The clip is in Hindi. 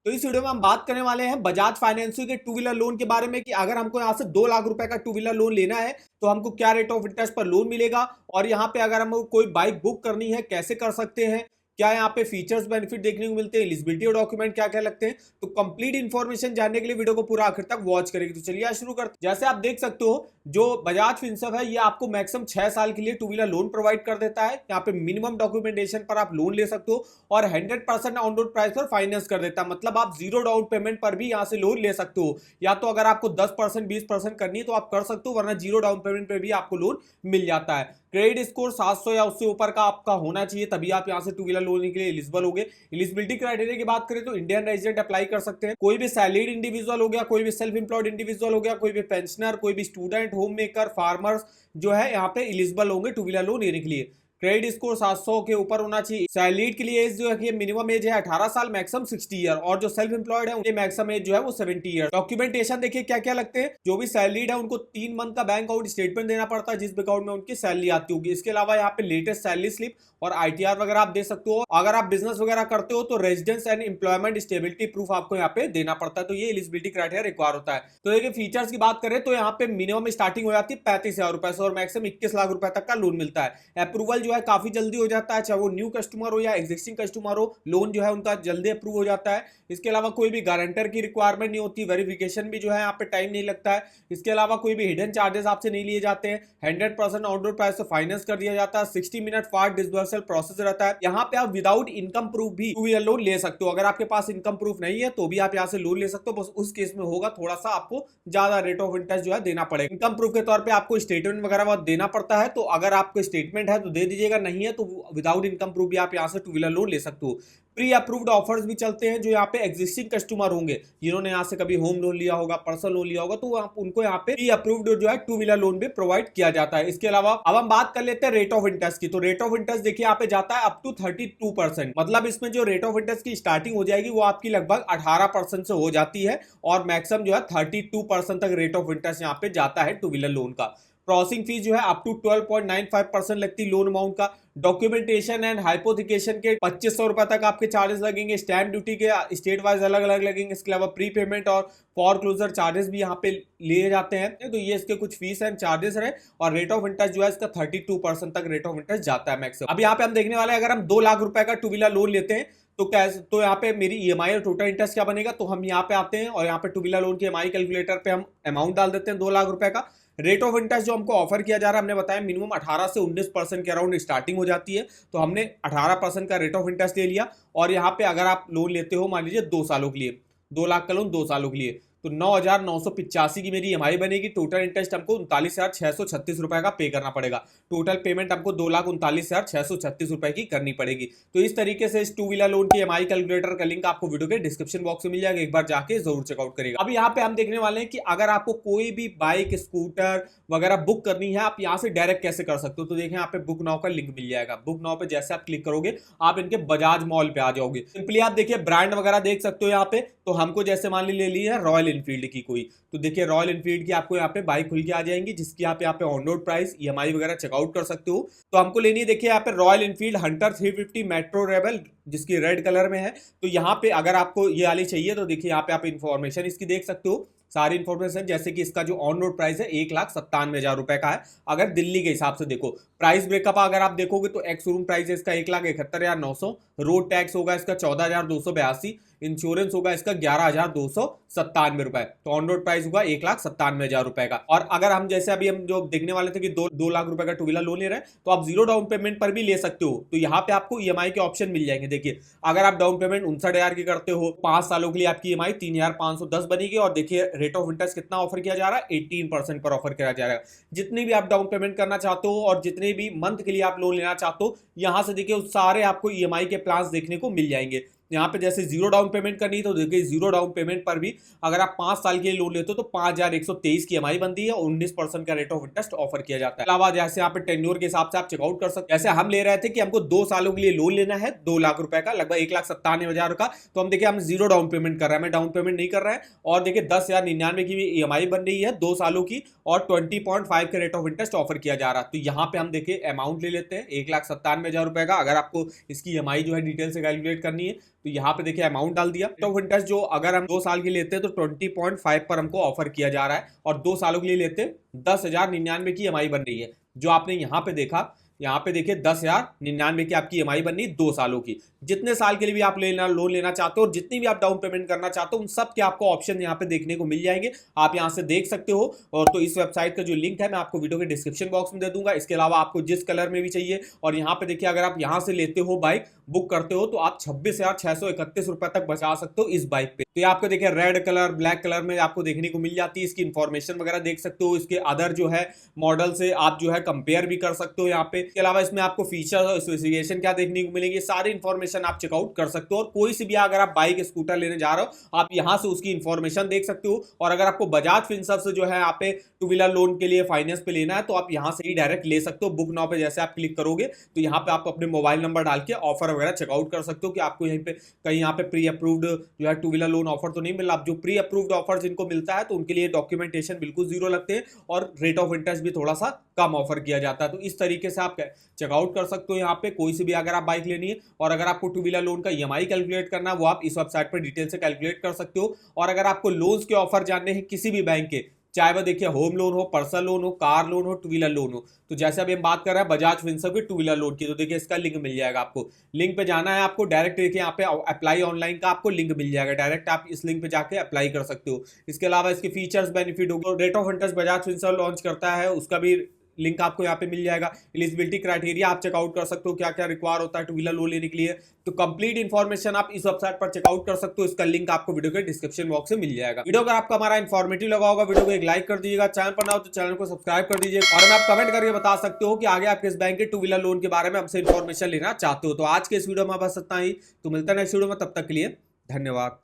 तो इस वीडियो में हम बात करने वाले हैं बजाज फाइनेंस के टू व्हीलर लोन के बारे में कि अगर हमको यहाँ से 2 लाख रुपए का टू व्हीलर लोन लेना है तो हमको क्या रेट ऑफ इंटरेस्ट पर लोन मिलेगा, और यहाँ पे अगर हमको कोई बाइक बुक करनी है कैसे कर सकते हैं, क्या यहाँ पे फीचर्स बेनिफिट देखने को मिलते हैं, एलिजिबिलिटी और डॉक्यूमेंट क्या क्या लगते हैं। तो कंप्लीट इन्फॉर्मेशन जानने के लिए वीडियो को पूरा आखिर तक वॉच करेगी। तो चलिए शुरू करते हैं। जैसे आप देख सकते हो जो बजाज फिनसर्व है ये आपको मैक्सिमम 6 साल के लिए टू व्हीलर लोन प्रोवाइड कर देता है। यहाँ पे मिनिमम डॉक्यूमेंटेशन पर आप लोन ले सकते हो और 100% ऑन रोड प्राइस पर फाइनेंस कर देता है। मतलब आप जीरो डाउन पेमेंट पर भी यहाँ से लोन ले सकते हो, या तो अगर आपको 10% 20% करनी है तो आप कर सकते हो, वरना जीरो डाउन पेमेंट पर भी आपको लोन मिल जाता है। क्रेडिट स्कोर 700 या उससे ऊपर का आपका होना चाहिए, तभी आप यहाँ से टू व्हीलर लोन के लिए एलिजिबल होगे। एलिजिबिलिटी क्राइटेरिया की बात करें तो इंडियन रेजिडेंट अप्लाई कर सकते हैं, कोई भी सैलरीड इंडिविजुअल हो गया, कोई भी सेल्फ एम्प्लॉयड इंडिविजुअल हो गया, कोई भी पेंशनर, कोई भी स्टूडेंट, होम मेकर, फार्मर्स जो है यहाँ पे एलिजिबल होंगे टू व्हीलर लोन लेने के लिए। क्रेडिट स्कोर 700 के ऊपर होना चाहिए। सैलरीड के लिए एज जो है मिनिमम एज है 18 साल, मैक्सिमम 60 ईयर, और जो सेल्फ एम्प्लॉयड है उनके मैक्सिमम एज जो है वो 70 ईयर। डॉक्यूमेंटेशन देखिए क्या क्या लगते हैं। जो भी सैलरीड है उनको 3 मंथ का बैंक अकाउंट स्टेटमेंट देना पड़ता है जिस अकाउंट में उनकी सैलरी आती होगी। इसके अलावा यहाँ पे लेटेस्ट सैलरी स्लिप और आईटीआर वगैरह आप दे सकते हो। अगर आप बिजनेस वगैरह करते हो तो residence and employment stability proof आपको यहाँ पे देना पड़ता है। तो ये एलिजिबिलिटी क्राइटेरिया रिक्वायर होता है। तो देखिए फीचर्स की बात करें तो यहाँ पे मिनिमम स्टार्टिंग हो जाती है 35,000 रुपए से और मैक्सिमम 21 लाख रुपए तक का लोन मिलता है। अप्रूवल जो है काफी जल्दी हो जाता है, चाहे वो न्यू कस्टमर हो या एग्जिस्टिंग कस्टमर हो, लोन जो है उनका जल्दी अप्रूव हो जाता है। इसके अलावा कोई भी गारंटर की रिक्वायरमेंट नहीं होती, वेरिफिकेशन भी जो है यहाँ पे टाइम नहीं लगता है। इसके अलावा कोई भी हिडन चार्जेस आपसे नहीं लिए जाते हैं। 100% ऑन रोड प्राइस से फाइनेंस कर दिया जाता है। 60 मिनट फास्ट डिसबर्सल प्रोसेस रहता है। यहाँ पे आप विदाउट इनकम प्रूफ भी टू व्हीलर लोन ले सकते हो। अगर आपके पास इनकम प्रूफ नहीं है तो भी आप यहाँ से लोन ले सकते हो, बस उस केस में होगा थोड़ा सा आपको ज्यादा रेट ऑफ इंटरेस्ट जो है देना पड़ेगा। इनकम प्रूफ के तौर पे आपको स्टेटमेंट वगैरह देना पड़ता है, तो अगर आपको स्टेटमेंट है तो दे दीजिएगा, नहीं है तो विदाउट इनकम प्रूफ भी आप यहाँ से टू व्हीलर लोन ले सकते हो। प्री अप्रूव्ड ऑफर्स भी चलते हैं जो यहाँ पे एग्जिस्टिंग कस्टमर होंगे, जिन्होंने यहाँ से कभी होम लोन लिया होगा, पर्सनल लोन लिया होगा, तो आप उनको यहाँ पे प्री अप्रूव्ड जो है टू व्हीलर लोन भी प्रोवाइड किया जाता है। इसके अलावा अब हम बात कर लेते हैं रेट ऑफ इंटरेस्ट की। तो रेट ऑफ इंटरेस्ट देखिए यहाँ पे जाता है अप टू 32%। मतलब इसमें जो रेट ऑफ इंटरेस्ट की स्टार्टिंग हो जाएगी वो आपकी लगभग 18% से हो जाती है और मैक्सिमम जो है 32% तक रेट ऑफ इंटरेस्ट यहाँ पे जाता है टू व्हीलर लोन का। प्रोसेसिंग फीस जो है अप टू 12.95% लगती है लोन अमाउंट का। डॉक्यूमेंटेशन एंड हाइपोथिकेशन के 2500 रुपए तक आपके चार्जेस लगेंगे। स्टैंप ड्यूटी के स्टेट वाइज अलग अलग लगेंगे। इसके अलावा प्री पेमेंट और फॉर क्लोजर चार्जेस भी यहाँ पे लिए जाते हैं। तो ये इसके कुछ फीस एंड चार्जेस रहे और रेट ऑफ इंटरेस्ट जो है इसका 32% तक रेट ऑफ इंटरेस्ट जाता है मैक्सिमम। अब यहाँ पे हम देखने वाले हैं अगर हम 2 लाख रुपए का टू व्हीलर लोन लेते हैं तो कैसे, तो यहाँ पे मेरी ईएमआई और टोटल इंटरेस्ट क्या बनेगा। तो हम यहाँ पे आते हैं और यहाँ पे टू व्हीलर लोन की ईएमआई कैलकुलेटर पे हम अमाउंट डाल देते हैं 2 लाख रुपए का। रेट ऑफ इंटरेस्ट जो हमको ऑफर किया जा रहा है हमने बताया मिनिमम 18 से 19% के अराउंड स्टार्टिंग हो जाती है। तो हमने 18% का रेट ऑफ इंटरेस्ट ले लिया और यहाँ पे अगर आप लोन लेते हो मान लीजिए 2 सालों के लिए, 2 लाख का लोन 2 सालों के लिए, तो 9,985 की मेरी ईएमआई बनेगी। टोटल इंटरेस्ट हमको 39,636 रुपए का पे करना पड़ेगा। टोटल पेमेंट हमको 2,39,636 रुपए की करनी पड़ेगी। तो इस तरीके से इस टू व्हीलर लोन की ईएमआई कैलकुलेटर का लिंक आपको वीडियो के डिस्क्रिप्शन बॉक्स में मिल जाएगा, एक बार जाके जरूर चेकआउट करेगा। अब यहाँ पे हम देखने वाले हैं कि अगर आपको कोई भी बाइक, स्कूटर वगैरह बुक करनी है आप यहाँ से डायरेक्ट कैसे कर सकते हो। तो देखें यहाँ पे बुक नाउ का लिंक मिल जाएगा। बुक नाउ पे जैसे आप क्लिक करोगे आप इनके बजाज मॉल पे आ जाओगे। सिंपली आप देखिए ब्रांड वगैरह देख सकते हो यहाँ पे। तो हमको जैसे मान ली ले ली है रॉयल इनफील्ड की कोई, तो देखिए रॉयल इनफील्ड की आपको यहाँ पे बाइक खुल के आ जाएंगी जिसकी आप यहाँ पे ऑन रोड प्राइस, ईएमआई वगैरह चेकआउट कर सकते हो। तो हमको लेनी है देखिए यहाँ पे royal Enfield Hunter 350 metro rebel जिसकी रेड कलर में है। तो यहाँ पे अगर आपको ये वाली चाहिए तो देखिए यहाँ पे आप इंफॉर्मेशन इसकी देख सकते हो, सारी इंफॉर्मेशन, जैसे कि इसका जो ऑन रोड प्राइस है 1,97,000 रुपए का है। अगर दिल्ली के हिसाब से देखो प्राइस ब्रेकअप अगर आप देखोगे तो एक्स शोरूम प्राइस है इसका 1,71,900, रोड टैक्स होगा इसका 14,282, इंश्योरेंस होगा इसका 11,297 रुपए। तो ऑन रोड प्राइस होगा 1,97,000 रुपए का। और अगर हम जैसे अभी हम जो देखने वाले थे कि 2 लाख रुपए का टू व्हीलर लोन ले रहे हैं तो आप जीरो डाउन पेमेंट पर भी ले सकते हो। तो यहाँ पे आपको ईएमआई के ऑप्शन मिल जाएंगे। देखिए अगर आप डाउन पेमेंट 59,000 की करते हो 5 सालों के लिए आपकी ईएमआई 3,510 बनेगी। और देखिए रेट ऑफ इंटरेस्ट कितना ऑफर किया जा रहा है, 18% पर ऑफर किया जा रहा है। जितनी भी आप डाउन पेमेंट करना चाहते हो और जितने भी मंथ के लिए आप लोन लेना चाहते हो यहाँ से देखिए सारे आपको ईएमआई के प्लान्स देखने को मिल जाएंगे। यहाँ पे जैसे जीरो डाउन पेमेंट करनी है तो देखिए जीरो डाउन पेमेंट पर भी अगर आप 5 साल के लिए लोन लेते हो तो 5,123 की ईएमआई बनती है और 19% का रेट ऑफ इंटरेस्ट ऑफर किया जाता है। अलावा जैसे यहाँ पे टेन्योर के हिसाब से आप चेकआउट कर सकते हैं। जैसे हम ले रहे थे कि हमको 2 सालों के लिए लोन लेना है 2 लाख रुपए का, लगभग 1,97,000 का। तो हम देखिए हम जीरो डाउन पेमेंट कर रहे हैं, मैं डाउन पेमेंट नहीं कर रहा है। और देखिए 10,099 की ईएमआई बन रही है 2 सालों की और 20.5 के रेट ऑफ इंटरेस्ट ऑफर किया जा रहा है। तो यहाँ पे हम देखिए अमाउंट ले लेते हैं 1,97,000 रुपए का। अगर आपको इसकी ईएमआई जो है डिटेल से कैलकुलेट करनी है तो यहाँ पे देखिए अमाउंट डाल दिया। रेट ऑफ इंटरेस्ट जो अगर हम 2 साल के लिए लेते हैं तो 20.5 पर हमको ऑफर किया जा रहा है, और 2 सालों के लिए लेते हैं 10,099 की EMI बन रही है। जो आपने यहाँ पे देखा, यहाँ पे देखिए 10,099 की आपकी EMI बननी 2 सालों की। जितने साल के लिए भी आप लोन लेना चाहते हो और जितनी भी आप डाउन पेमेंट करना चाहते हो, उन सब के आपको ऑप्शन यहाँ पे देखने को मिल जाएंगे, आप यहाँ से देख सकते हो। और तो इस वेबसाइट का जो लिंक है मैं आपको वीडियो के डिस्क्रिप्शन बॉक्स में दे दूंगा। इसके अलावा आपको जिस कलर में भी चाहिए, और यहाँ पे देखिए अगर आप यहाँ से लेते हो बाइक बुक करते हो तो आप 26,631 रुपए तक बचा सकते हो इस बाइक पे। तो ये आपको देखिए रेड कलर, ब्लैक कलर में आपको देखने को मिल जाती है। इसकी इन्फॉर्मेशन वगैरह देख सकते हो, इसके अदर जो है मॉडल से आप जो है कंपेयर भी कर सकते हो यहाँ पे। इसके अलावा इसमें आपको फीचर और स्पेसिफिकेशन क्या देखने को मिलेंगे, सारी इन्फॉर्मेशन आप चेकआउट कर सकते हो। और कोई सी भी अगर आप बाइक स्कूटर लेने जा रहे हो आप यहाँ से उसकी इन्फॉर्मेशन देख सकते हो। और अगर आपको बजाज फिनसर्व से जो है यहाँ पे टू व्हीलर लोन के लिए फाइनेंस पे लेना है तो आप यहाँ से ही डायरेक्ट ले सकते हो। बुक नाउ पे जैसे आप क्लिक करोगे तो यहाँ पे आप अपने मोबाइल नंबर डाल के ऑफर वगैरह चेकआउट कर सकते हो कि आपको यहीं पे कहीं यहाँ पे प्री अप्रूव्ड जो है टू व्हीलर लोन ऑफर तो नहीं मिल रहा। आप जो प्री अप्रूव्ड ऑफर जिनको मिलता है तो उनके लिए डॉक्यूमेंटेशन बिल्कुल जीरो लगते हैं और रेट ऑफ इंटरेस्ट भी थोड़ा सा कम ऑफर किया जाता है। तो इस तरीके से आप चेकआउट कर सकते हो यहाँ पे कोई सी भी अगर आप बाइक लेनी है। और अगर आपको टू व्हीलर लोन का EMI कैलकुलेट करना है वो आप इस वेबसाइट पर डिटेल से कैलकुलेट कर सकते हो। और अगर आपको लोन्स के ऑफर जानने हैं किसी भी बैंक के, चाहे वह देखिए होम लोन हो, पर्सनल लोन हो, कार लोन हो, टू व्हीलर लोन हो, तो जैसे अभी हम बात कर रहे हैं बजाज फिनसर्व के टू व्हीलर लोन की, तो देखिए इसका लिंक मिल जाएगा आपको। लिंक पे जाना है आपको, डायरेक्ट देखिए यहाँ पे अप्लाई ऑनलाइन का आपको लिंक मिल जाएगा, डायरेक्ट आप इस लिंक पे जाके अप्लाई कर सकते हो। इसके अलावा इसके फीचर्स बेनिफिट होगा, rate of interest Bajaj Finserv launch करता है उसका भी लिंक आपको यहाँ पे मिल जाएगा। एलिजिबिलिटी क्राइटेरिया आप चेकआउट कर सकते हो, क्या क्या रिक्वायर होता है टू व्हीलर लोन लेने के लिए। तो कंप्लीट इन्फॉर्मेशन आप इस वेबसाइट पर चेकआउट कर सकते हो। इसका लिंक आपको वीडियो के डिस्क्रिप्शन बॉक्स में मिल जाएगा। वीडियो अगर आपको हमारा इन्फॉर्मेटिव लगा होगा वीडियो को एक लाइक कर दीजिएगा, चैनल पर ना हो तो चैनल को सब्सक्राइब कर दीजिए। और हमें आप कमेंट करके बता सकते हो कि आगे आप किस बैंक के टू व्हीलर लोन के बारे में हमसे इन्फॉर्मेशन लेना चाहते हो। तो आज के इस वीडियो में बस इतना ही, तो मिलता है नेक्स्ट वीडियो में, तब तक के लिए धन्यवाद।